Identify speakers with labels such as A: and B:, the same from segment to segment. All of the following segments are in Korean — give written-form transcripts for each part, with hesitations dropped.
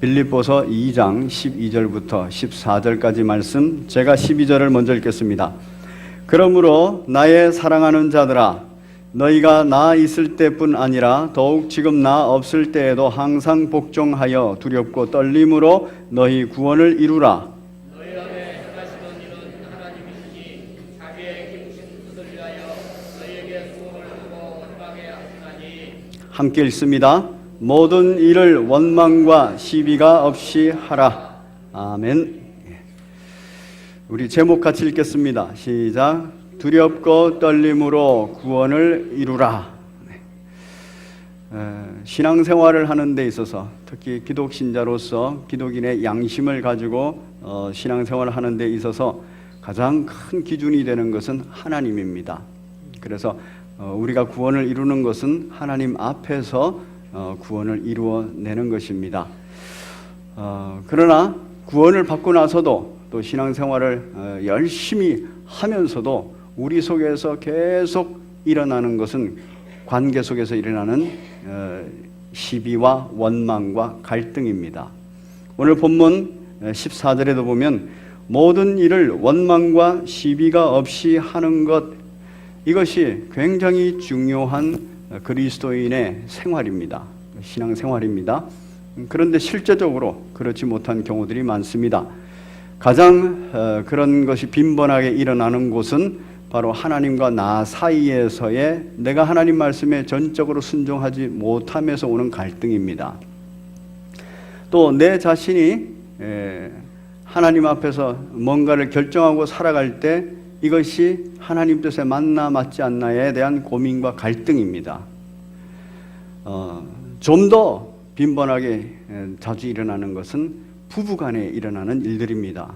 A: 빌립보서 2장 12절부터 14절까지 말씀, 제가 12절을 먼저 읽겠습니다. 그러므로 나의 사랑하는 자들아, 너희가 나 있을 때뿐 아니라 더욱 지금 나 없을 때에도 항상 복종하여 두렵고 떨림으로 너희 구원을 이루라.
B: 너희 안에 행하시는 일은 하나님이시니 자기의 기쁘신 뜻을 위하여 너희에게 소원을 두고 원망해 하시나니.
A: 함께 읽습니다. 모든 일을 원망과 시비가 없이 하라. 아멘. 우리 제목 같이 읽겠습니다. 시작. 두렵고 떨림으로 구원을 이루라. 신앙생활을 하는 데 있어서, 특히 기독신자로서 기독인의 양심을 가지고 신앙생활을 하는 데 있어서 가장 큰 기준이 되는 것은 하나님입니다. 그래서 우리가 구원을 이루는 것은 하나님 앞에서 구원을 이루어내는 것입니다. 그러나 구원을 받고 나서도 또 신앙생활을 열심히 하면서도 우리 속에서 계속 일어나는 것은 관계 속에서 일어나는 시비와 원망과 갈등입니다. 오늘 본문 14절에도 보면 모든 일을 원망과 시비가 없이 하는 것, 이것이 굉장히 중요한 그리스도인의 생활입니다. 신앙생활입니다. 그런데 실제적으로 그렇지 못한 경우들이 많습니다. 가장 그런 것이 빈번하게 일어나는 곳은 바로 하나님과 나 사이에서의 내가 하나님 말씀에 전적으로 순종하지 못함에서 오는 갈등입니다. 또 내 자신이 하나님 앞에서 뭔가를 결정하고 살아갈 때 이것이 하나님 뜻에 맞나 맞지 않나에 대한 고민과 갈등입니다. 좀 더 빈번하게 자주 일어나는 것은 부부간에 일어나는 일들입니다.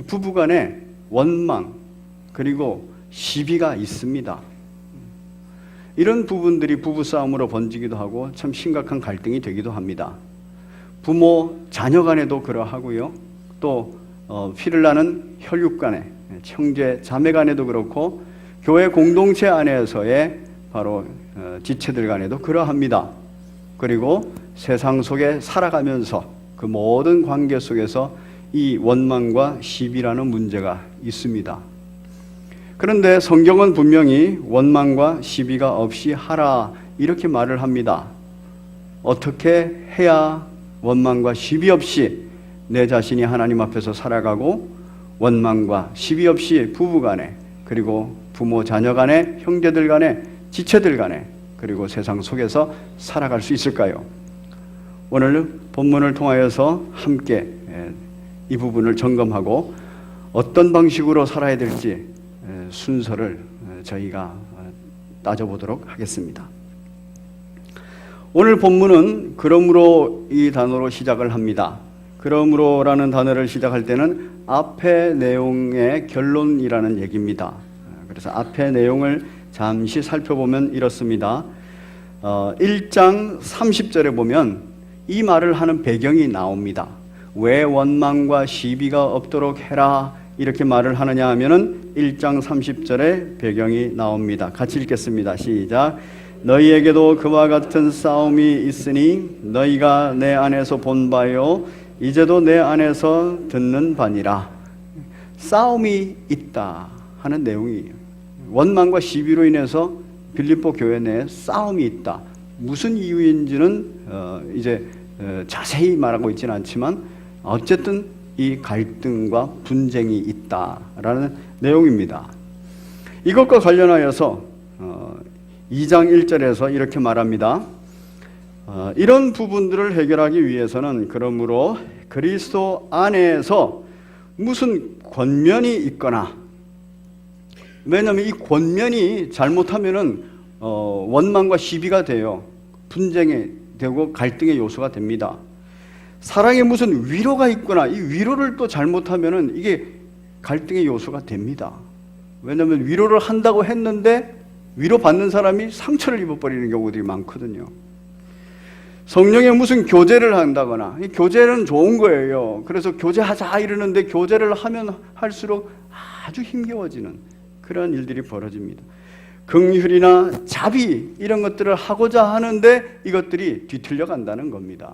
A: 부부간에 원망 그리고 시비가 있습니다. 이런 부분들이 부부싸움으로 번지기도 하고 참 심각한 갈등이 되기도 합니다. 부모 자녀 간에도 그러하고요. 또 피를 나는 혈육 간에, 형제 자매 간에도 그렇고 교회 공동체 안에서의 바로 지체들 간에도 그러합니다. 그리고 세상 속에 살아가면서 그 모든 관계 속에서 이 원망과 시비라는 문제가 있습니다. 그런데 성경은 분명히 원망과 시비가 없이 하라 이렇게 말을 합니다. 어떻게 해야 원망과 시비 없이 내 자신이 하나님 앞에서 살아가고 원망과 시비 없이 부부간에, 그리고 부모 자녀 간에, 형제들 간에, 지체들 간에, 그리고 세상 속에서 살아갈 수 있을까요? 오늘 본문을 통하여서 함께 이 부분을 점검하고 어떤 방식으로 살아야 될지 순서를 저희가 따져보도록 하겠습니다. 오늘 본문은 그러므로 이 단어로 시작을 합니다. 그러므로라는 단어를 시작할 때는 앞의 내용의 결론이라는 얘기입니다. 그래서 앞의 내용을 잠시 살펴보면 이렇습니다. 1장 30절에 보면 이 말을 하는 배경이 나옵니다. 왜 원망과 시비가 없도록 해라 이렇게 말을 하느냐 하면은 1장 30절에 배경이 나옵니다. 같이 읽겠습니다. 시작. 너희에게도 그와 같은 싸움이 있으니 너희가 내 안에서 본 바요 이제도 내 안에서 듣는 바니라. 싸움이 있다 하는 내용이에요. 원망과 시비로 인해서 빌립보 교회 내에 싸움이 있다. 무슨 이유인지는 이제 자세히 말하고 있지는 않지만 어쨌든 이 갈등과 분쟁이 있다라는 내용입니다. 이것과 관련하여서 2장 1절에서 이렇게 말합니다. 이런 부분들을 해결하기 위해서는 그러므로 그리스도 안에서 무슨 권면이 있거나, 왜냐하면 이 권면이 잘못하면은 원망과 시비가 돼요. 분쟁이 되고 갈등의 요소가 됩니다. 사랑에 무슨 위로가 있거나 이 위로를 또 잘못하면은 이게 갈등의 요소가 됩니다. 왜냐하면 위로를 한다고 했는데 위로받는 사람이 상처를 입어버리는 경우들이 많거든요. 성령의 무슨 교제를 한다거나, 이 교제는 좋은 거예요. 그래서 교제하자 이러는데 교제를 하면 할수록 아주 힘겨워지는 그런 일들이 벌어집니다. 긍휼이나 자비 이런 것들을 하고자 하는데 이것들이 뒤틀려 간다는 겁니다.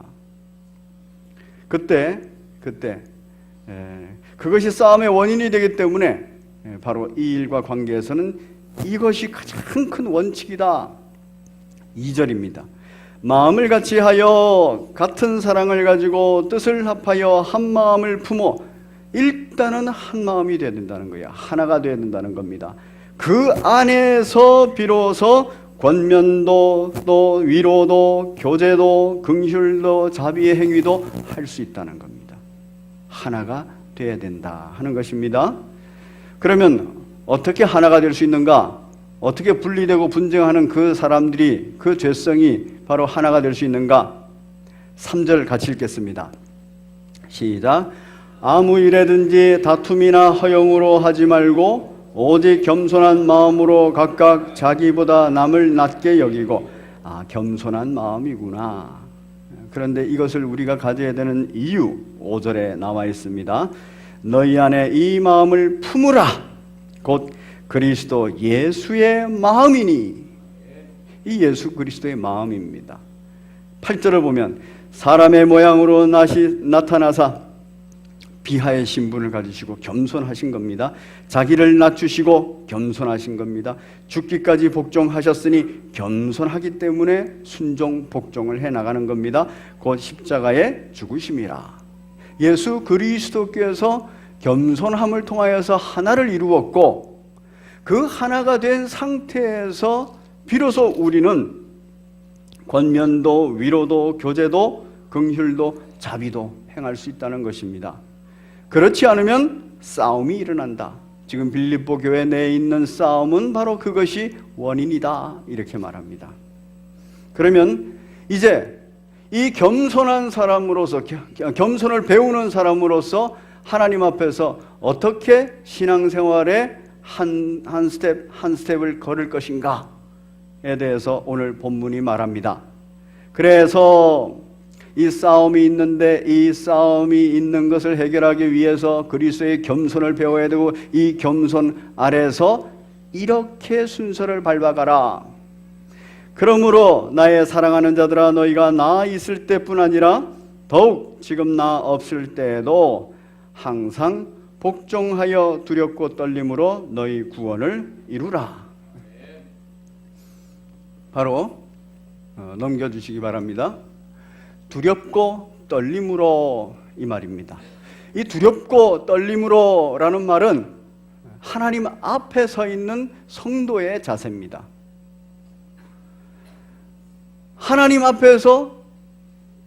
A: 그때 그것이 싸움의 원인이 되기 때문에 바로 이 일과 관계에서는 이것이 가장 큰 원칙이다. 2절입니다. 마음을 같이 하여 같은 사랑을 가지고 뜻을 합하여 한 마음을 품어. 일단은 한 마음이 되어야 된다는 거예요. 하나가 되어야 된다는 겁니다. 그 안에서 비로소 권면도 또 위로도 교제도 긍휼도 자비의 행위도 할 수 있다는 겁니다. 하나가 되어야 된다 하는 것입니다. 그러면 어떻게 하나가 될 수 있는가? 어떻게 분리되고 분쟁하는 그 사람들이, 그 죄성이 바로 하나가 될 수 있는가? 3절 같이 읽겠습니다. 시작. 아무 일에든지 다툼이나 허용으로 하지 말고 오직 겸손한 마음으로 각각 자기보다 남을 낮게 여기고. 겸손한 마음이구나. 그런데 이것을 우리가 가져야 되는 이유 5절에 나와 있습니다. 너희 안에 이 마음을 품으라. 곧 그리스도 예수의 마음이니. 이 예수 그리스도의 마음입니다. 8절을 보면 사람의 모양으로 나타나사 비하의 신분을 가지시고 겸손하신 겁니다. 자기를 낮추시고 겸손하신 겁니다. 죽기까지 복종하셨으니 겸손하기 때문에 순종 복종을 해나가는 겁니다. 곧 십자가의 죽으심이라. 예수 그리스도께서 겸손함을 통하여서 하나를 이루었고 그 하나가 된 상태에서 비로소 우리는 권면도 위로도 교제도 긍휼도 자비도 행할 수 있다는 것입니다. 그렇지 않으면 싸움이 일어난다. 지금 빌립보 교회 내에 있는 싸움은 바로 그것이 원인이다. 이렇게 말합니다. 그러면 이제 이 겸손한 사람으로서, 겸손을 배우는 사람으로서 하나님 앞에서 어떻게 신앙생활에 한 스텝을 걸을 것인가에 대해서 오늘 본문이 말합니다. 그래서 이 싸움이 있는데 이 싸움이 있는 것을 해결하기 위해서 그리스도의 겸손을 배워야 되고 이 겸손 아래서 이렇게 순서를 밟아가라. 그러므로 나의 사랑하는 자들아 너희가 나 있을 때뿐 아니라 더욱 지금 나 없을 때에도 항상 복종하여 두렵고 떨림으로 너희 구원을 이루라. 바로 넘겨주시기 바랍니다. 두렵고 떨림으로 이 말입니다. 이 두렵고 떨림으로 라는 말은 하나님 앞에 서 있는 성도의 자세입니다. 하나님 앞에서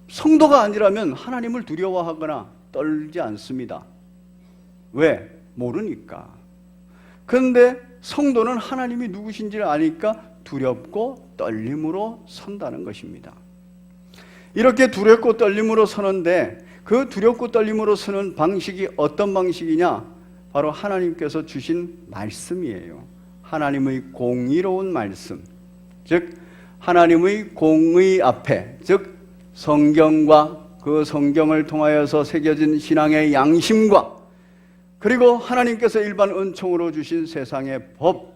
A: 성도가 아니라면 하나님을 두려워하거나 떨지 않습니다. 왜? 모르니까. 그런데 성도는 하나님이 누구신지를 아니까 두렵고 떨림으로 선다는 것입니다. 이렇게 두렵고 떨림으로 서는데 그 두렵고 떨림으로 서는 방식이 어떤 방식이냐? 바로 하나님께서 주신 말씀이에요. 하나님의 공의로운 말씀, 즉 하나님의 공의 앞에, 즉 성경과 그 성경을 통하여서 새겨진 신앙의 양심과 그리고 하나님께서 일반 은총으로 주신 세상의 법,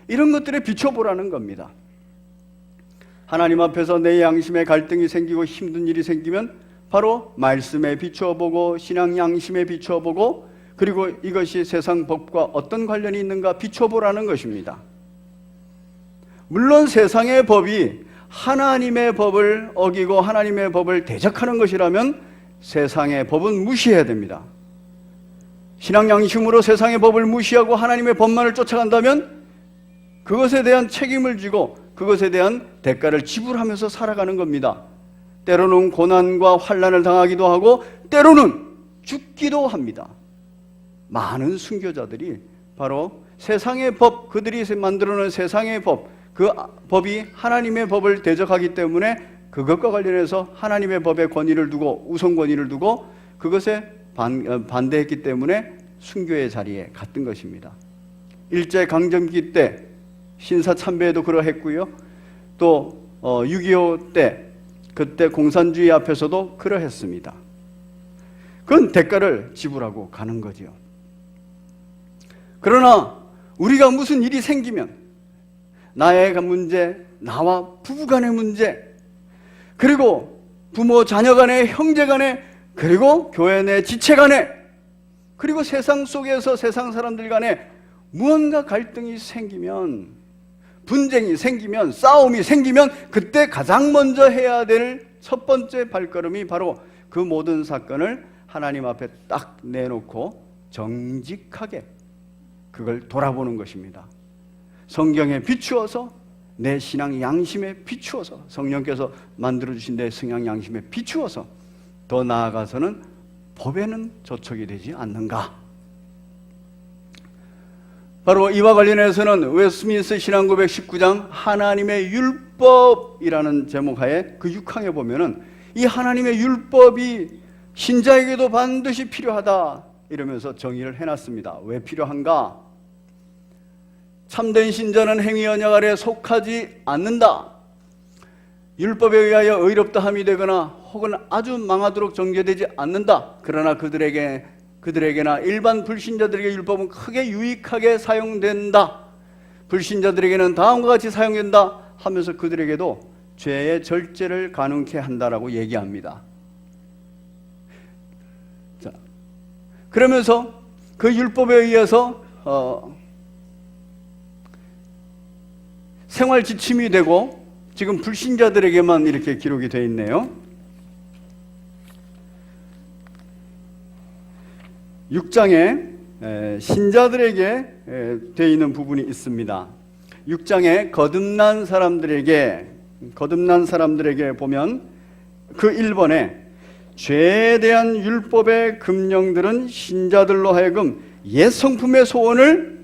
A: 이런 것들에 비춰보라는 겁니다. 하나님 앞에서 내 양심에 갈등이 생기고 힘든 일이 생기면 바로 말씀에 비추어보고 신앙 양심에 비추어보고 그리고 이것이 세상 법과 어떤 관련이 있는가 비춰보라는 것입니다. 물론 세상의 법이 하나님의 법을 어기고 하나님의 법을 대적하는 것이라면 세상의 법은 무시해야 됩니다. 신앙 양심으로 세상의 법을 무시하고 하나님의 법만을 쫓아간다면 그것에 대한 책임을 지고 그것에 대한 대가를 지불하면서 살아가는 겁니다. 때로는 고난과 환난을 당하기도 하고 때로는 죽기도 합니다. 많은 순교자들이 바로 세상의 법, 그들이 만들어놓은 세상의 법, 그 법이 하나님의 법을 대적하기 때문에 그것과 관련해서 하나님의 법에 권위를 두고 우선 권위를 두고 그것에 반대했기 때문에 순교의 자리에 갔던 것입니다. 일제강점기 때 신사참배에도 그러했고요. 또 6.25 때 그때 공산주의 앞에서도 그러했습니다. 그건 대가를 지불하고 가는 거죠. 그러나 우리가 무슨 일이 생기면 나의 문제, 나와 부부 간의 문제, 그리고 부모 자녀 간의 형제 간의 그리고 교회 내 지체 간에, 그리고 세상 속에서 세상 사람들 간에 무언가 갈등이 생기면, 분쟁이 생기면, 싸움이 생기면 그때 가장 먼저 해야 될 첫 번째 발걸음이 바로 그 모든 사건을 하나님 앞에 딱 내놓고 정직하게 그걸 돌아보는 것입니다. 성경에 비추어서, 내 신앙 양심에 비추어서, 성령께서 만들어주신 내 성향 양심에 비추어서 더 나아가서는 법에는 저촉이 되지 않는가. 바로 이와 관련해서는 웨스트민스터 신앙고백 19장 하나님의 율법이라는 제목하에 그 6항에 보면은 이 하나님의 율법이 신자에게도 반드시 필요하다 이러면서 정의를 해놨습니다. 왜 필요한가? 참된 신자는 행위 언약 아래 속하지 않는다. 율법에 의하여 의롭다 함이 되거나 혹은 아주 망하도록 정죄되지 않는다. 그러나 그들에게나 일반 불신자들에게 율법은 크게 유익하게 사용된다. 불신자들에게는 다음과 같이 사용된다 하면서 그들에게도 죄의 절제를 가능케 한다라고 얘기합니다. 자, 그러면서 그 율법에 의해서 생활 지침이 되고, 지금 불신자들에게만 이렇게 기록이 되어 있네요. 6장에 신자들에게 되어 있는 부분이 있습니다. 6장에 거듭난 사람들에게 보면 그 1번에 죄에 대한 율법의 금령들은 신자들로 하여금 옛 성품의 소원을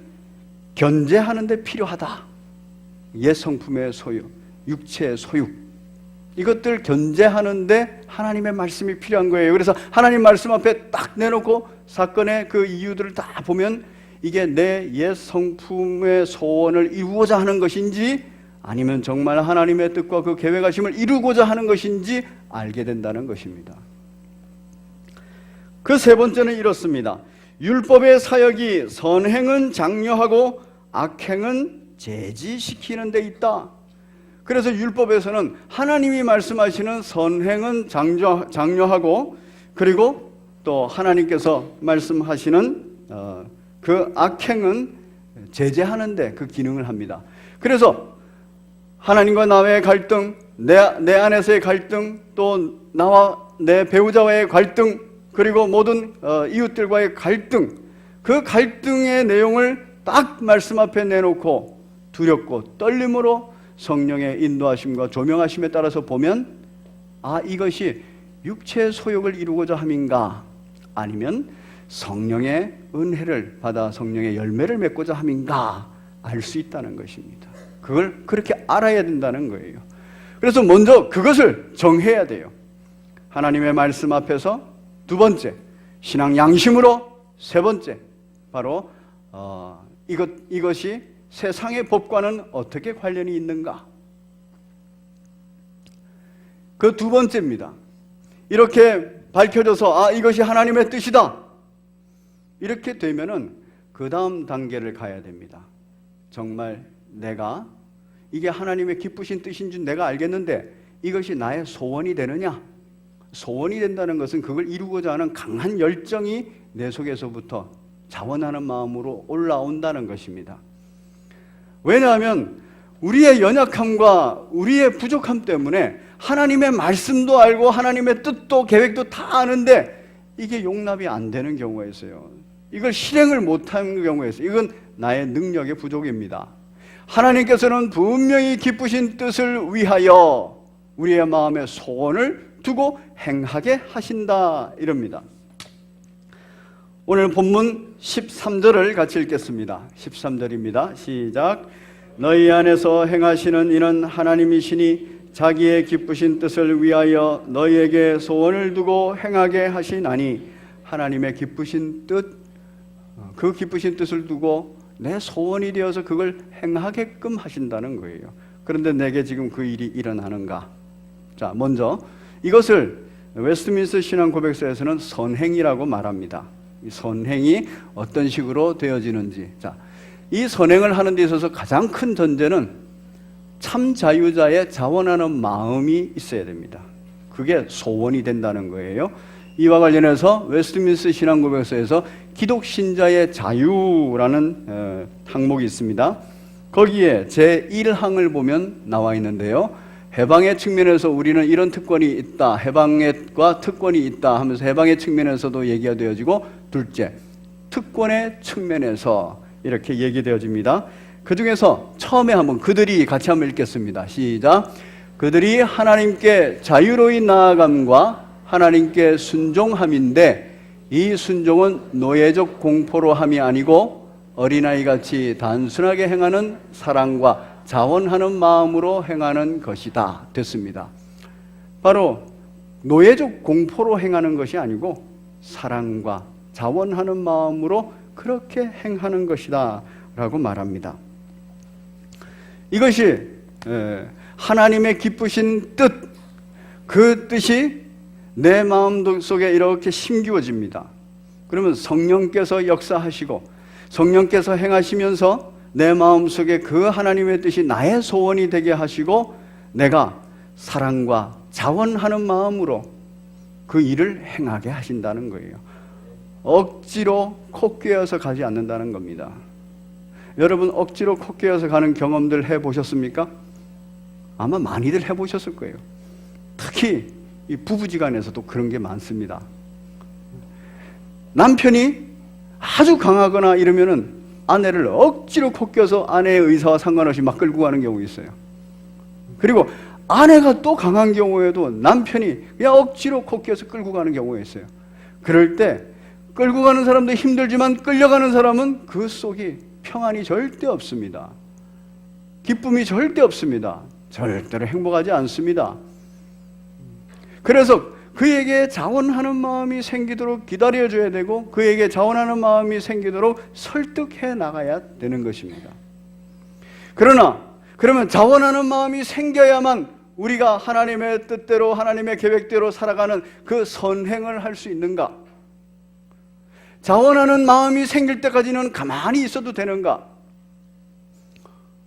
A: 견제하는 데 필요하다. 옛 성품의 소유, 육체의 소유, 이것들 견제하는데 하나님의 말씀이 필요한 거예요. 그래서 하나님 말씀 앞에 딱 내놓고 사건의 그 이유들을 다 보면 이게 내 옛 성품의 소원을 이루고자 하는 것인지 아니면 정말 하나님의 뜻과 그 계획하심을 이루고자 하는 것인지 알게 된다는 것입니다. 그 세 번째는 이렇습니다. 율법의 사역이 선행은 장려하고 악행은 제지시키는 데 있다. 그래서 율법에서는 하나님이 말씀하시는 선행은 장려하고, 그리고 또 하나님께서 말씀하시는 그 악행은 제재하는데 그 기능을 합니다. 그래서 하나님과 나와의 갈등, 내 안에서의 갈등, 또 나와 내 배우자와의 갈등, 그리고 모든 이웃들과의 갈등, 그 갈등의 내용을 딱 말씀 앞에 내놓고 두렵고 떨림으로 성령의 인도하심과 조명하심에 따라서 보면, 아, 이것이 육체의 소욕을 이루고자 함인가, 아니면 성령의 은혜를 받아 성령의 열매를 맺고자 함인가 알 수 있다는 것입니다. 그걸 그렇게 알아야 된다는 거예요. 그래서 먼저 그것을 정해야 돼요. 하나님의 말씀 앞에서 두 번째, 신앙 양심으로 세 번째, 바로 이것이 세상의 법과는 어떻게 관련이 있는가? 그 두 번째입니다. 이렇게 밝혀져서 아, 이것이 하나님의 뜻이다, 이렇게 되면은 그 다음 단계를 가야 됩니다. 정말 내가 이게 하나님의 기쁘신 뜻인 줄 내가 알겠는데 이것이 나의 소원이 되느냐? 소원이 된다는 것은 그걸 이루고자 하는 강한 열정이 내 속에서부터 자원하는 마음으로 올라온다는 것입니다. 왜냐하면 우리의 연약함과 우리의 부족함 때문에 하나님의 말씀도 알고 하나님의 뜻도 계획도 다 아는데 이게 용납이 안 되는 경우가 있어요. 이걸 실행을 못하는 경우가 있어요. 이건 나의 능력의 부족입니다. 하나님께서는 분명히 기쁘신 뜻을 위하여 우리의 마음에 소원을 두고 행하게 하신다, 이럽니다. 오늘 본문 13절을 같이 읽겠습니다. 13절입니다. 시작. 너희 안에서 행하시는 이는 하나님이시니 자기의 기쁘신 뜻을 위하여 너희에게 소원을 두고 행하게 하시나니, 하나님의 기쁘신 뜻, 그 기쁘신 뜻을 두고 내 소원이 되어서 그걸 행하게끔 하신다는 거예요. 그런데 내게 지금 그 일이 일어나는가? 자, 먼저 이것을 웨스트민스터 신앙고백서에서는 선행이라고 말합니다. 이 선행이 어떤 식으로 되어지는지. 자, 이 선행을 하는 데 있어서 가장 큰 전제는 참 자유자의 자원하는 마음이 있어야 됩니다. 그게 소원이 된다는 거예요. 이와 관련해서 웨스트민스터 신앙고백서에서 기독 신자의 자유라는 항목이 있습니다. 거기에 제1항을 보면 나와 있는데요. 해방의 측면에서 우리는 이런 특권이 있다, 해방과 특권이 있다 하면서 해방의 측면에서도 얘기가 되어지고, 둘째, 특권의 측면에서 이렇게 얘기되어집니다. 그 중에서 처음에 한번 그들이 같이 한번 읽겠습니다. 시작. 그들이 하나님께 자유로이 나아감과 하나님께 순종함인데, 이 순종은 노예적 공포로 함이 아니고 어린아이같이 단순하게 행하는 사랑과 자원하는 마음으로 행하는 것이다 됐습니다. 바로 노예적 공포로 행하는 것이 아니고 사랑과 자원하는 마음으로 그렇게 행하는 것이다 라고 말합니다. 이것이 하나님의 기쁘신 뜻, 그 뜻이 내 마음 속에 이렇게 심기워집니다. 그러면 성령께서 역사하시고 성령께서 행하시면서 내 마음속에 그 하나님의 뜻이 나의 소원이 되게 하시고 내가 사랑과 자원하는 마음으로 그 일을 행하게 하신다는 거예요. 억지로 코끼어서 가지 않는다는 겁니다. 여러분 억지로 코끼어서 가는 경험들 해보셨습니까? 아마 많이들 해보셨을 거예요. 특히 이 부부지간에서도 그런 게 많습니다. 남편이 아주 강하거나 이러면은 아내를 억지로 코껴서 아내의 의사와 상관없이 막 끌고 가는 경우 있어요. 그리고 아내가 또 강한 경우에도 남편이 그냥 억지로 코껴서 끌고 가는 경우가 있어요. 그럴 때 끌고 가는 사람도 힘들지만 끌려가는 사람은 그 속이 평안이 절대 없습니다. 기쁨이 절대 없습니다. 절대로 행복하지 않습니다. 그래서 그에게 자원하는 마음이 생기도록 기다려줘야 되고 그에게 자원하는 마음이 생기도록 설득해 나가야 되는 것입니다. 그러면 자원하는 마음이 생겨야만 우리가 하나님의 뜻대로 하나님의 계획대로 살아가는 그 선행을 할 수 있는가? 자원하는 마음이 생길 때까지는 가만히 있어도 되는가?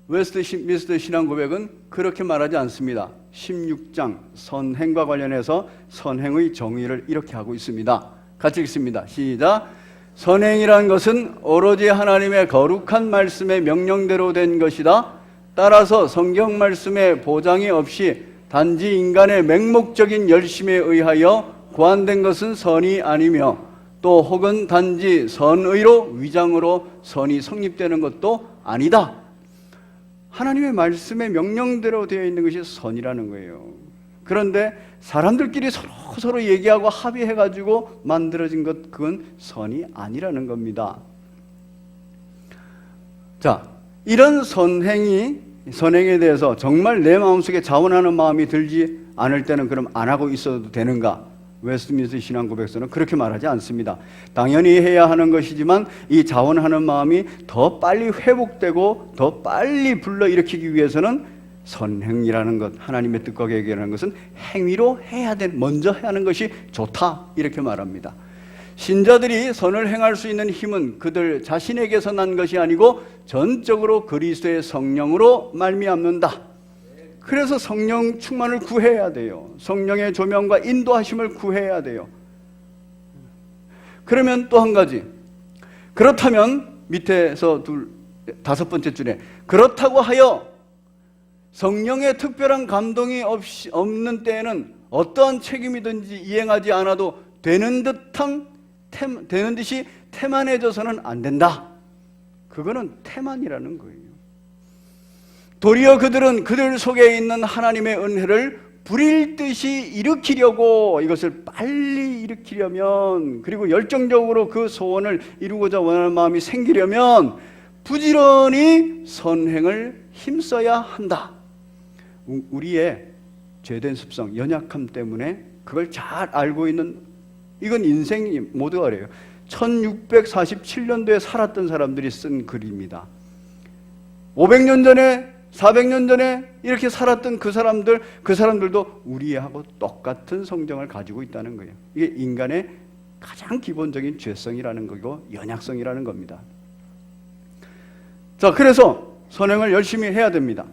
A: 웨스트민스터 신앙고백은 그렇게 말하지 않습니다. 16장 선행과 관련해서 선행의 정의를 이렇게 하고 있습니다. 같이 읽습니다. 시작. 선행이란 것은 오로지 하나님의 거룩한 말씀의 명령대로 된 것이다. 따라서 성경 말씀에 보장이 없이 단지 인간의 맹목적인 열심에 의하여 고안된 것은 선이 아니며 또 혹은 단지 선의로 위장으로 선이 성립되는 것도 아니다. 하나님의 말씀의 명령대로 되어 있는 것이 선이라는 거예요. 그런데 사람들끼리 서로 얘기하고 합의해가지고 만들어진 것, 그건 선이 아니라는 겁니다. 자, 이런 선행에 대해서 정말 내 마음속에 자원하는 마음이 들지 않을 때는 그럼 안 하고 있어도 되는가? 웨스트민스터 신앙고백서는 그렇게 말하지 않습니다. 당연히 해야 하는 것이지만 이 자원하는 마음이 더 빨리 회복되고 더 빨리 불러일으키기 위해서는 선행이라는 것, 하나님의 뜻과 계획이라는 것은 행위로 먼저 해야 하는 것이 좋다 이렇게 말합니다. 신자들이 선을 행할 수 있는 힘은 그들 자신에게서 난 것이 아니고 전적으로 그리스도의 성령으로 말미암는다. 그래서 성령 충만을 구해야 돼요. 성령의 조명과 인도하심을 구해야 돼요. 그러면 또 한 가지, 그렇다면 밑에서 다섯 번째 줄에 그렇다고 하여 성령의 특별한 감동이 없는 때에는 어떠한 책임이든지 이행하지 않아도 되는 듯이 태만해져서는 안 된다. 그거는 태만이라는 거예요. 도리어 그들은 그들 속에 있는 하나님의 은혜를 불일 듯이 일으키려고, 이것을 빨리 일으키려면, 그리고 열정적으로 그 소원을 이루고자 원하는 마음이 생기려면 부지런히 선행을 힘써야 한다. 우리의 죄된 습성, 연약함 때문에 그걸 잘 알고 있는, 이건 인생이 모두가 그래요. 1647년도에 살았던 사람들이 쓴 글입니다. 500년 전에 400년 전에 이렇게 살았던 그 사람들도 우리하고 똑같은 성정을 가지고 있다는 거예요. 이게 인간의 가장 기본적인 죄성이라는 거고 연약성이라는 겁니다. 자, 그래서 선행을 열심히 해야 됩니다.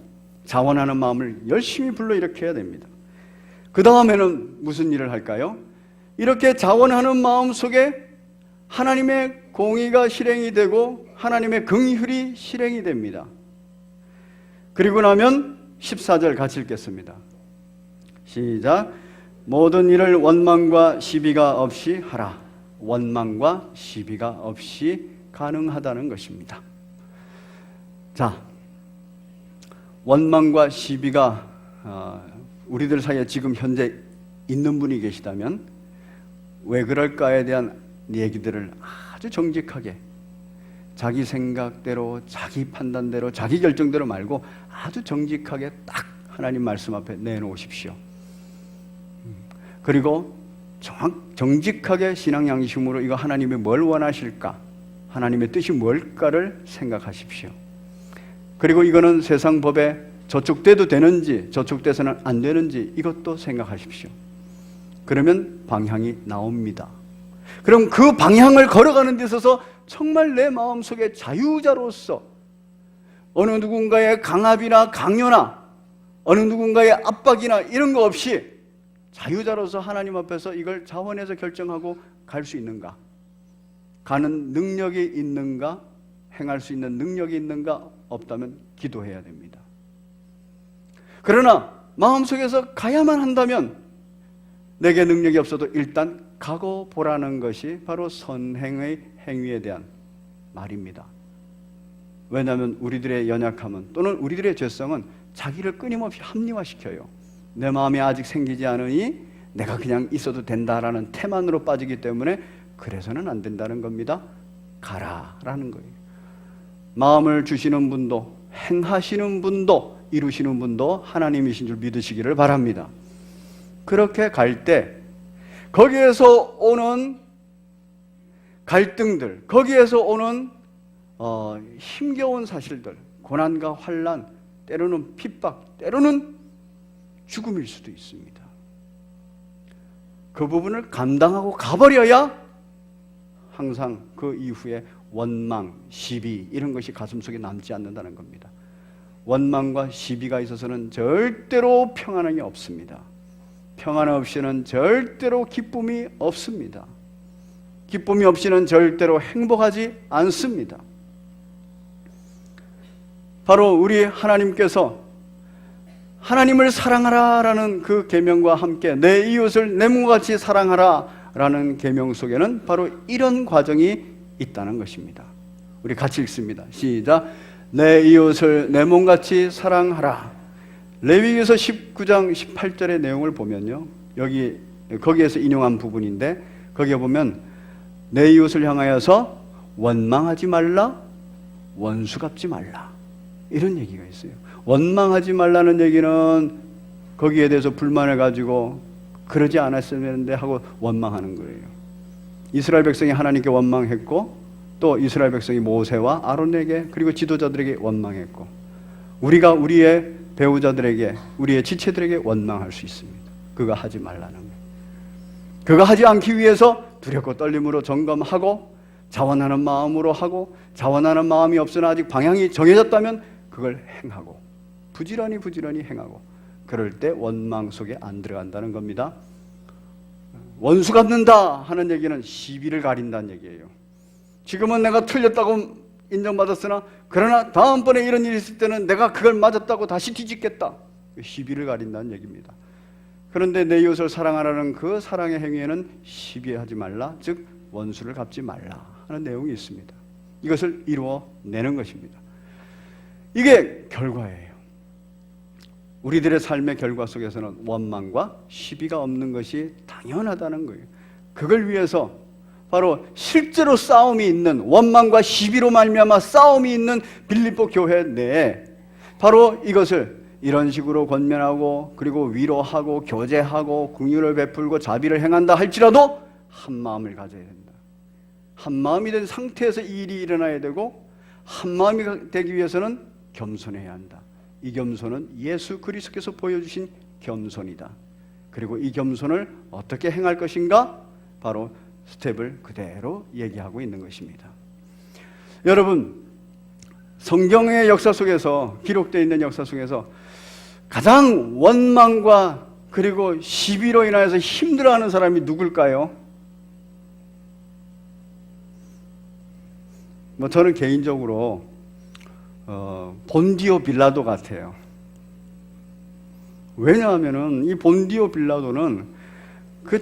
A: 자원하는 마음을 열심히 불러일으켜야 됩니다. 그 다음에는 무슨 일을 할까요? 이렇게 자원하는 마음 속에 하나님의 공의가 실행이 되고 하나님의 긍휼이 실행이 됩니다. 그리고 나면 14절 같이 읽겠습니다. 시작. 모든 일을 원망과 시비가 없이 하라. 원망과 시비가 없이 가능하다는 것입니다. 자, 원망과 시비가 우리들 사이에 지금 현재 있는 분이 계시다면 왜 그럴까에 대한 얘기들을 아주 정직하게 자기 생각대로, 자기 판단대로, 자기 결정대로 말고 아주 정직하게 딱 하나님 말씀 앞에 내놓으십시오. 그리고 정직하게 신앙 양심으로 이거 하나님이 뭘 원하실까, 하나님의 뜻이 뭘까를 생각하십시오. 그리고 이거는 세상 법에 저촉돼도 되는지 저촉돼서는 안 되는지 이것도 생각하십시오. 그러면 방향이 나옵니다. 그럼 그 방향을 걸어가는 데 있어서 정말 내 마음속에 자유자로서 어느 누군가의 강압이나 강요나 어느 누군가의 압박이나 이런 거 없이 자유자로서 하나님 앞에서 이걸 자원해서 결정하고 갈 수 있는가, 가는 능력이 있는가, 행할 수 있는 능력이 있는가, 없다면 기도해야 됩니다. 그러나 마음속에서 가야만 한다면 내게 능력이 없어도 일단 가고 보라는 것이 바로 선행의 행위에 대한 말입니다. 왜냐하면 우리들의 연약함은 또는 우리들의 죄성은 자기를 끊임없이 합리화시켜요. 내 마음에 아직 생기지 않으니 내가 그냥 있어도 된다라는 태만으로 빠지기 때문에 그래서는 안 된다는 겁니다. 가라라는 거예요. 마음을 주시는 분도 행하시는 분도 이루시는 분도 하나님이신 줄 믿으시기를 바랍니다. 그렇게 갈 때 거기에서 오는 갈등들, 거기에서 오는 힘겨운 사실들, 고난과 환난, 때로는 핍박, 때로는 죽음일 수도 있습니다. 그 부분을 감당하고 가버려야 항상 그 이후에 원망, 시비 이런 것이 가슴속에 남지 않는다는 겁니다. 원망과 시비가 있어서는 절대로 평안이 없습니다. 평안 없이는 절대로 기쁨이 없습니다. 기쁨이 없이는 절대로 행복하지 않습니다. 바로 우리 하나님께서 하나님을 사랑하라라는 그 계명과 함께 내 이웃을 내 몸과 같이 사랑하라라는 계명 속에는 바로 이런 과정이 있다는 것입니다. 우리 같이 읽습니다. 시작. 내 이웃을 내 몸같이 사랑하라. 레위기서 19장 18절의 내용을 보면요, 거기에서 인용한 부분인데 거기에 보면 내 이웃을 향하여서 원망하지 말라, 원수 갚지 말라 이런 얘기가 있어요. 원망하지 말라는 얘기는 거기에 대해서 불만을 가지고 그러지 않았으면 되는데 하고 원망하는 거예요. 이스라엘 백성이 하나님께 원망했고 또 이스라엘 백성이 모세와 아론에게 그리고 지도자들에게 원망했고 우리가 우리의 배우자들에게 우리의 지체들에게 원망할 수 있습니다. 그거 하지 말라는 거예요. 그거 하지 않기 위해서 두렵고 떨림으로 점검하고 자원하는 마음으로 하고 자원하는 마음이 없으나 아직 방향이 정해졌다면 그걸 행하고 부지런히 행하고 그럴 때 원망 속에 안 들어간다는 겁니다. 원수 갚는다 하는 얘기는 시비를 가린다는 얘기예요. 지금은 내가 틀렸다고 인정받았으나 그러나 다음번에 이런 일이 있을 때는 내가 그걸 맞았다고 다시 뒤집겠다. 시비를 가린다는 얘기입니다. 그런데 내 이웃을 사랑하라는 그 사랑의 행위에는 시비하지 말라, 즉 원수를 갚지 말라 하는 내용이 있습니다. 이것을 이루어내는 것입니다. 이게 결과예요. 우리들의 삶의 결과 속에서는 원망과 시비가 없는 것이 당연하다는 거예요. 그걸 위해서 바로 실제로 싸움이 있는 원망과 시비로 말미암아 싸움이 있는 빌립보 교회 내에 바로 이것을 이런 식으로 권면하고 그리고 위로하고 교제하고 긍휼을 베풀고 자비를 행한다 할지라도 한 마음을 가져야 된다. 한 마음이 된 상태에서 이 일이 일어나야 되고 한 마음이 되기 위해서는 겸손해야 한다. 이 겸손은 예수 그리스도께서 보여주신 겸손이다. 그리고 이 겸손을 어떻게 행할 것인가? 바로 스텝을 그대로 얘기하고 있는 것입니다. 여러분, 성경의 역사 속에서 기록되어 있는 역사 속에서 가장 원망과 그리고 시비로 인하여서 힘들어하는 사람이 누굴까요? 저는 개인적으로 본디오 빌라도 같아요. 왜냐하면은 이 본디오 빌라도는 그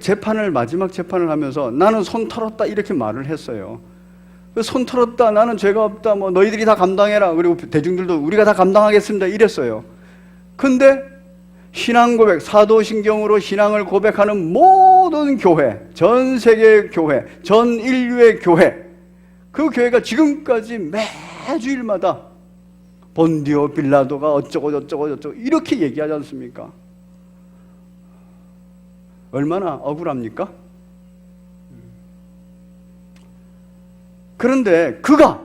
A: 마지막 재판을 하면서 나는 손 털었다 이렇게 말을 했어요. 손 털었다, 나는 죄가 없다, 너희들이 다 감당해라, 그리고 대중들도 우리가 다 감당하겠습니다 이랬어요. 근데 신앙 고백, 사도신경으로 신앙을 고백하는 모든 교회, 전 세계의 교회, 전 인류의 교회, 그 교회가 지금까지 매주일마다 본디오 빌라도가 어쩌고 저쩌고 저쩌고 이렇게 얘기하지 않습니까? 얼마나 억울합니까? 그런데 그가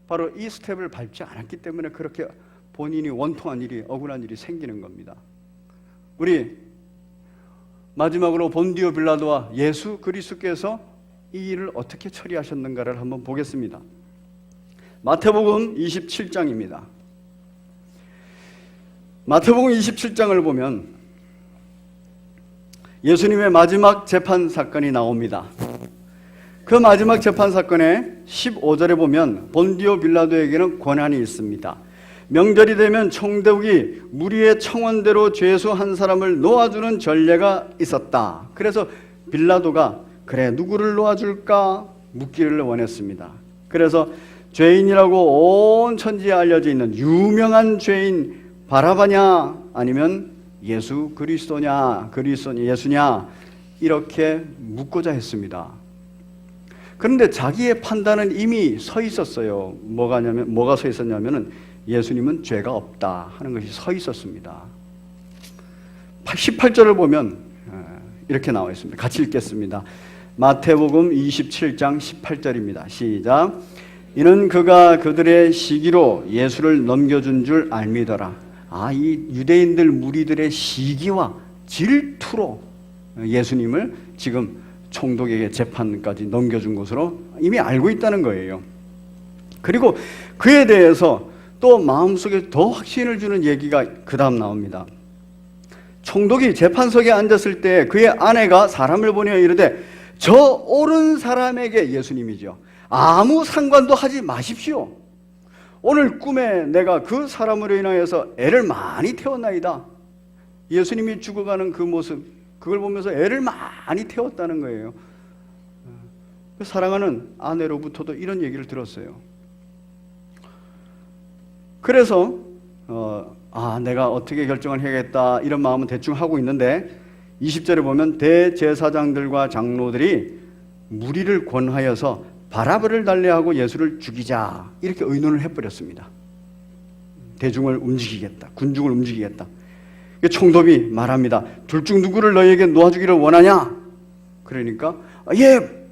A: 바로 이 스텝을 밟지 않았기 때문에 그렇게 본인이 원통한 일이, 억울한 일이 생기는 겁니다. 우리 마지막으로 본디오 빌라도와 예수 그리스도께서 이 일을 어떻게 처리하셨는가를 한번 보겠습니다. 마태복음 27장입니다. 마태복음 27장을 보면 예수님의 마지막 재판 사건이 나옵니다. 그 마지막 재판 사건의 15절에 보면 본디오 빌라도에게는 권한이 있습니다. 명절이 되면 총독이 무리의 청원대로 죄수 한 사람을 놓아주는 전례가 있었다. 그래서 빌라도가 그래 누구를 놓아줄까 묻기를 원했습니다. 그래서 죄인이라고 온 천지에 알려져 있는 유명한 죄인 바라바냐 아니면 예수 그리스도냐, 예수냐 이렇게 묻고자 했습니다. 그런데 자기의 판단은 이미 서 있었어요. 뭐가 서 있었냐면은 예수님은 죄가 없다 하는 것이 서 있었습니다. 18절을 보면 이렇게 나와 있습니다. 같이 읽겠습니다. 마태복음 27장 18절입니다. 시작. 이는 그가 그들의 시기로 예수를 넘겨준 줄 알미더라. 이 유대인들 무리들의 시기와 질투로 예수님을 지금 총독에게 재판까지 넘겨준 것으로 이미 알고 있다는 거예요. 그리고 그에 대해서 또 마음속에 더 확신을 주는 얘기가 그 다음 나옵니다. 총독이 재판석에 앉았을 때 그의 아내가 사람을 보내어 이르되 저 옳은 사람에게, 예수님이죠, 아무 상관도 하지 마십시오. 오늘 꿈에 내가 그 사람으로 인하여서 애를 많이 태웠나이다. 예수님이 죽어가는 그 모습, 그걸 보면서 애를 많이 태웠다는 거예요. 사랑하는 아내로부터도 이런 얘기를 들었어요. 그래서 내가 어떻게 결정을 해야겠다 이런 마음은 대충 하고 있는데 20절에 보면 대제사장들과 장로들이 무리를 권하여서 바라바를 달래하고 예수를 죽이자 이렇게 의논을 해버렸습니다. 대중을 움직이겠다, 군중을 움직이겠다. 총독이 말합니다. 둘 중 누구를 너희에게 놓아주기를 원하냐? 그러니까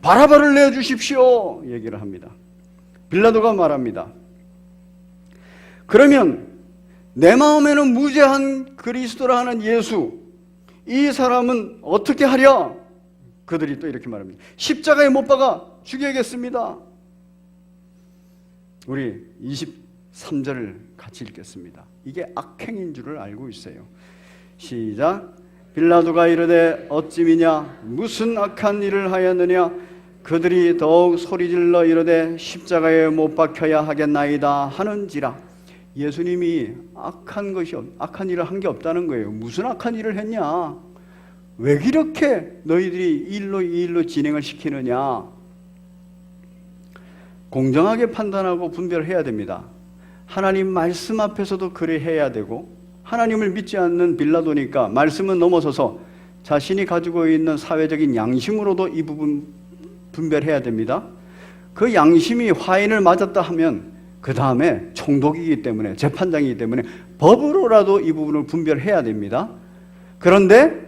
A: 바라바를 내어주십시오 얘기를 합니다. 빌라도가 말합니다. 그러면 내 마음에는 무죄한 그리스도라 하는 예수, 이 사람은 어떻게 하랴? 그들이 또 이렇게 말합니다. 십자가에 못 박아 죽여야겠습니다. 우리 23절을 같이 읽겠습니다. 이게 악행인 줄을 알고 있어요. 시작. 빌라도가 이르되 어찌미냐 무슨 악한 일을 하였느냐? 그들이 더욱 소리질러 이르되 십자가에 못 박혀야 하겠나이다 하는지라. 예수님이 악한 일을 한 게 없다는 거예요. 무슨 악한 일을 했냐? 왜 이렇게 너희들이 이 일로 진행을 시키느냐? 공정하게 판단하고 분별해야 됩니다. 하나님 말씀 앞에서도 그래 해야 되고, 하나님을 믿지 않는 빌라도니까 말씀은 넘어서서 자신이 가지고 있는 사회적인 양심으로도 이 부분 분별해야 됩니다. 그 양심이 화인을 맞았다 하면 그 다음에 총독이기 때문에, 재판장이기 때문에 법으로라도 이 부분을 분별해야 됩니다. 그런데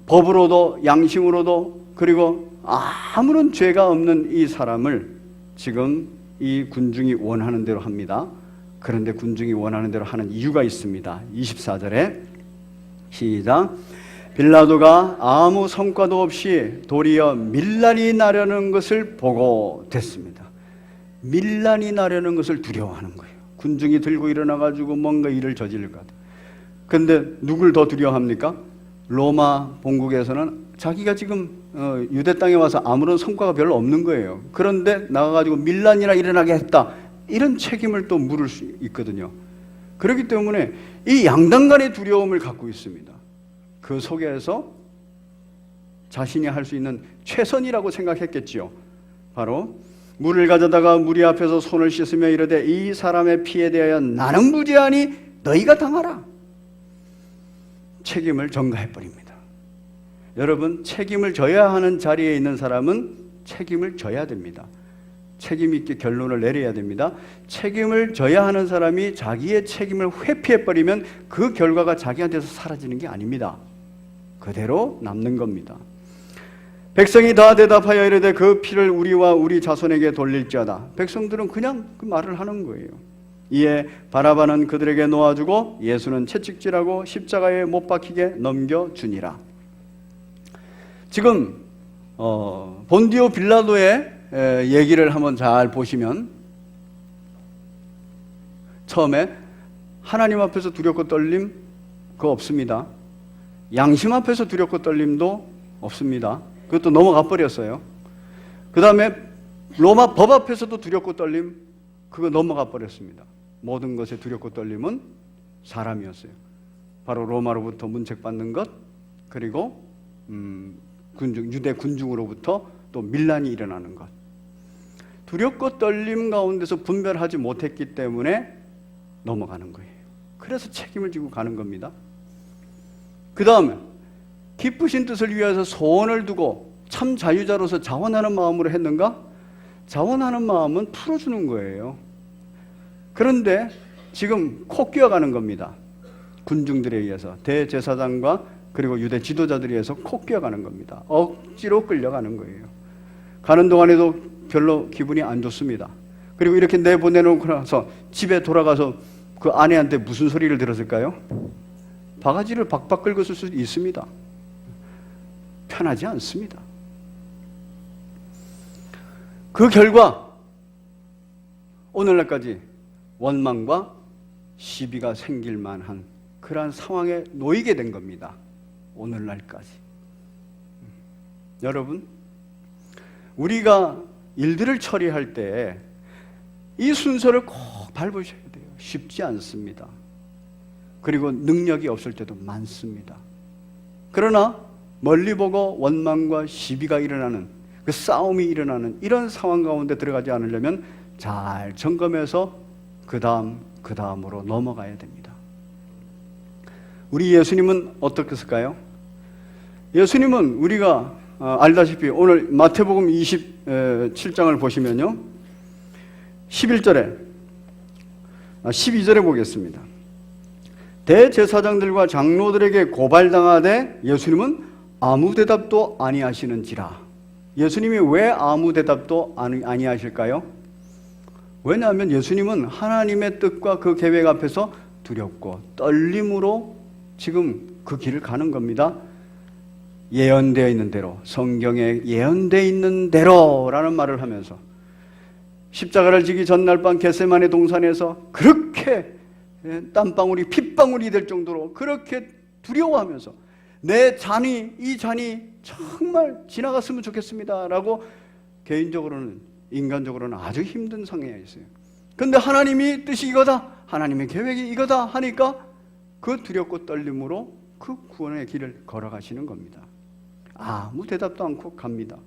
A: 법으로도 양심으로도 그리고 아무런 죄가 없는 이 사람을 지금 이 군중이 원하는 대로 합니다. 그런데 군중이 원하는 대로 하는 이유가 있습니다. 24절에 시작. 빌라도가 아무 성과도 없이 도리어 밀란이 나려는 것을 보고 됐습니다. 밀란이 나려는 것을 두려워하는 거예요. 군중이 들고 일어나가지고 뭔가 일을 저지를 것 같아요. 근데 누굴 더 두려워합니까? 로마 본국에서는 자기가 지금 유대 땅에 와서 아무런 성과가 별로 없는 거예요. 그런데 나가가지고 밀란이나 일어나게 했다, 이런 책임을 또 물을 수 있거든요. 그렇기 때문에 이 양당 간의 두려움을 갖고 있습니다. 그 속에서 자신이 할 수 있는 최선이라고 생각했겠지요. 바로 물을 가져다가 무리 앞에서 손을 씻으며 이르되 이 사람의 피에 대하여 나는 무죄하니 너희가 당하라. 책임을 전가해버립니다. 여러분, 책임을 져야 하는 자리에 있는 사람은 책임을 져야 됩니다. 책임 있게 결론을 내려야 됩니다. 책임을 져야 하는 사람이 자기의 책임을 회피해버리면 그 결과가 자기한테서 사라지는 게 아닙니다. 그대로 남는 겁니다. 백성이 다 대답하여 이르되 그 피를 우리와 우리 자손에게 돌릴지어다. 백성들은 그냥 그 말을 하는 거예요. 이에 바라바는 그들에게 놓아주고 예수는 채찍질하고 십자가에 못 박히게 넘겨주니라. 지금 본디오 빌라도의 얘기를 한번 잘 보시면, 처음에 하나님 앞에서 두렵고 떨림 그거 없습니다. 양심 앞에서 두렵고 떨림도 없습니다. 그것도 넘어가 버렸어요. 그 다음에 로마 법 앞에서도 두렵고 떨림 그거 넘어가 버렸습니다. 모든 것에 두렵고 떨림은 사람이었어요. 바로 로마로부터 문책받는 것, 그리고 유대 군중으로부터 또 밀란이 일어나는 것. 두렵고 떨림 가운데서 분별하지 못했기 때문에 넘어가는 거예요. 그래서 책임을 지고 가는 겁니다. 그 다음에 기쁘신 뜻을 위해서 소원을 두고 참 자유자로서 자원하는 마음으로 했는가? 자원하는 마음은 풀어주는 거예요. 그런데 지금 코 끼어가는 겁니다. 군중들에 의해서, 대제사장과 그리고 유대 지도자들에 의해서 코 끼어가는 겁니다. 억지로 끌려가는 거예요. 가는 동안에도 별로 기분이 안 좋습니다. 그리고 이렇게 내보내놓고 나서 집에 돌아가서 그 아내한테 무슨 소리를 들었을까요? 바가지를 박박 긁었을 수도 있습니다. 편하지 않습니다. 그 결과 오늘날까지 원망과 시비가 생길 만한 그러한 상황에 놓이게 된 겁니다. 오늘날까지. 여러분, 우리가 일들을 처리할 때 이 순서를 꼭 밟으셔야 돼요. 쉽지 않습니다. 그리고 능력이 없을 때도 많습니다. 그러나 멀리 보고 원망과 시비가 일어나는, 그 싸움이 일어나는 이런 상황 가운데 들어가지 않으려면 잘 점검해서 그 다음으로 넘어가야 됩니다. 우리 예수님은 어떻겠을까요? 예수님은 우리가 알다시피 오늘 마태복음 27장을 보시면요, 12절에 보겠습니다. 대제사장들과 장로들에게 고발당하되 예수님은 아무 대답도 아니하시는지라. 예수님이 왜 아무 대답도 아니하실까요? 왜냐하면 예수님은 하나님의 뜻과 그 계획 앞에서 두렵고 떨림으로 지금 그 길을 가는 겁니다. 예언되어 있는 대로, 성경에 예언되어 있는 대로라는 말을 하면서 십자가를 지기 전날 밤 겟세마네 동산에서 그렇게 땀방울이 핏방울이 될 정도로 그렇게 두려워하면서 내 잔이, 이 잔이 정말 지나갔으면 좋겠습니다 라고 개인적으로는, 인간적으로는 아주 힘든 상황에 있어요. 그런데 하나님이 뜻이 이거다, 하나님의 계획이 이거다 하니까 그 두렵고 떨림으로 그 구원의 길을 걸어가시는 겁니다. 아무 대답도 않고 갑니다.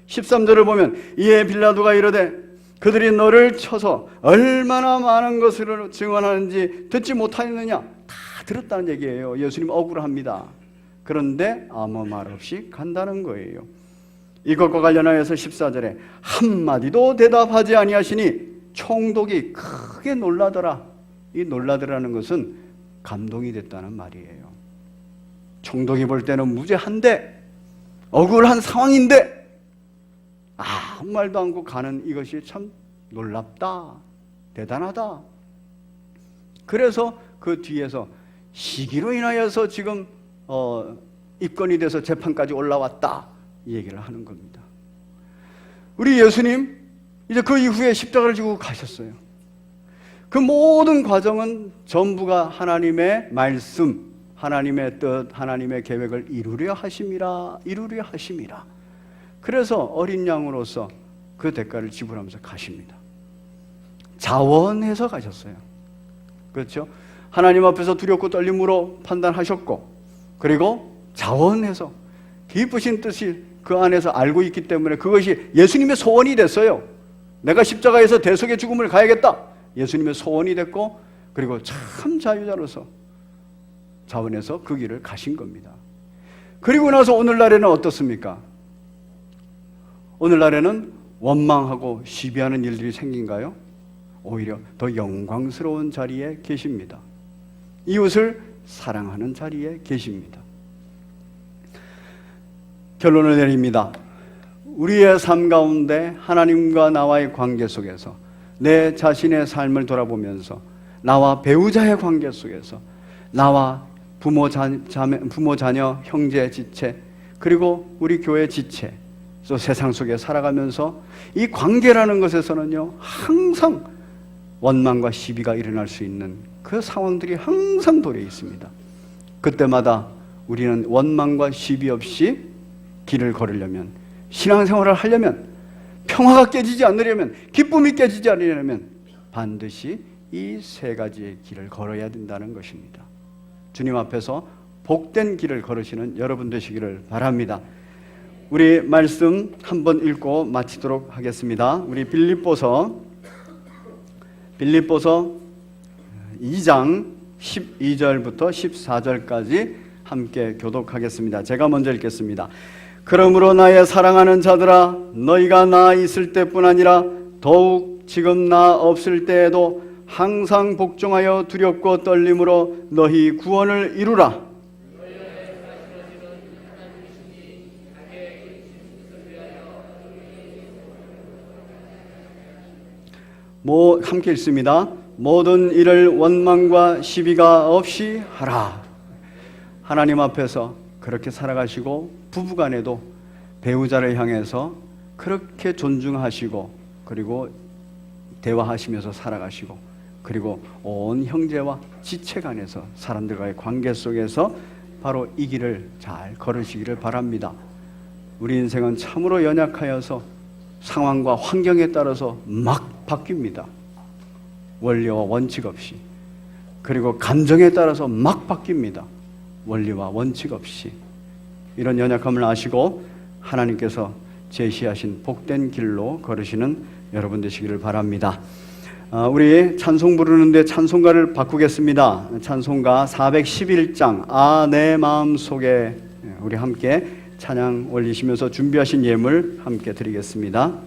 A: 13절을 보면 이에 빌라도가 이르되 그들이 너를 쳐서 얼마나 많은 것을 증언하는지 듣지 못하였느냐. 다 들었다는 얘기예요. 예수님 억울합니다. 그런데 아무 말 없이 간다는 거예요. 이것과 관련하여서 14절에 한마디도 대답하지 아니하시니 총독이 크게 놀라더라. 이 놀라더라는 것은 감동이 됐다는 말이에요. 총독이 볼 때는 무죄한데, 억울한 상황인데 아무 말도 않고 가는 이것이 참 놀랍다, 대단하다. 그래서 그 뒤에서 시기로 인하여서 지금 입건이 돼서 재판까지 올라왔다, 이 얘기를 하는 겁니다. 우리 예수님 이제 그 이후에 십자가를 지고 가셨어요. 그 모든 과정은 전부가 하나님의 말씀, 하나님의 뜻, 하나님의 계획을 이루려 하심이라. 그래서 어린 양으로서 그 대가를 지불하면서 가십니다. 자원해서 가셨어요. 그렇죠? 하나님 앞에서 두렵고 떨림으로 판단하셨고, 그리고 자원해서 기쁘신 뜻이 그 안에서 알고 있기 때문에 그것이 예수님의 소원이 됐어요. 내가 십자가에서 대속의 죽음을 가야겠다. 예수님의 소원이 됐고, 그리고 참 자유자로서 자원해서 그 길을 가신 겁니다. 그리고 나서 오늘날에는 어떻습니까? 오늘날에는 원망하고 시비하는 일들이 생긴가요? 오히려 더 영광스러운 자리에 계십니다. 이웃을 사랑하는 자리에 계십니다. 결론을 내립니다. 우리의 삶 가운데 하나님과 나와의 관계 속에서, 내 자신의 삶을 돌아보면서, 나와 배우자의 관계 속에서, 나와 부모, 자녀, 형제, 지체, 그리고 우리 교회 지체, 또 세상 속에 살아가면서 이 관계라는 것에서는요, 항상 원망과 시비가 일어날 수 있는 그 상황들이 항상 도래해 있습니다. 그때마다 우리는 원망과 시비 없이 길을 걸으려면, 신앙생활을 하려면, 평화가 깨지지 않으려면, 기쁨이 깨지지 않으려면 반드시 이 세 가지의 길을 걸어야 된다는 것입니다. 주님 앞에서 복된 길을 걸으시는 여러분 되시기를 바랍니다. 우리 말씀 한번 읽고 마치도록 하겠습니다. 우리 빌립보서 2장 12절부터 14절까지 함께 교독하겠습니다. 제가 먼저 읽겠습니다. 그러므로 나의 사랑하는 자들아, 너희가 나 있을 때뿐 아니라 더욱 지금 나 없을 때에도 항상 복종하여 두렵고 떨림으로 너희 구원을 이루라. 함께 읽습니다. 모든 일을 원망과 시비가 없이 하라. 하나님 앞에서 그렇게 살아가시고, 부부간에도 배우자를 향해서 그렇게 존중하시고, 그리고 대화하시면서 살아가시고, 그리고 온 형제와 지체간에서 사람들과의 관계 속에서 바로 이 길을 잘 걸으시기를 바랍니다. 우리 인생은 참으로 연약하여서 상황과 환경에 따라서 막 바뀝니다. 원리와 원칙 없이. 그리고 감정에 따라서 막 바뀝니다. 원리와 원칙 없이. 이런 연약함을 아시고 하나님께서 제시하신 복된 길로 걸으시는 여러분 되시기를 바랍니다. 우리 찬송 부르는데 찬송가를 바꾸겠습니다. 찬송가 411장 아 내 마음속에, 우리 함께 찬양 올리시면서 준비하신 예물 함께 드리겠습니다.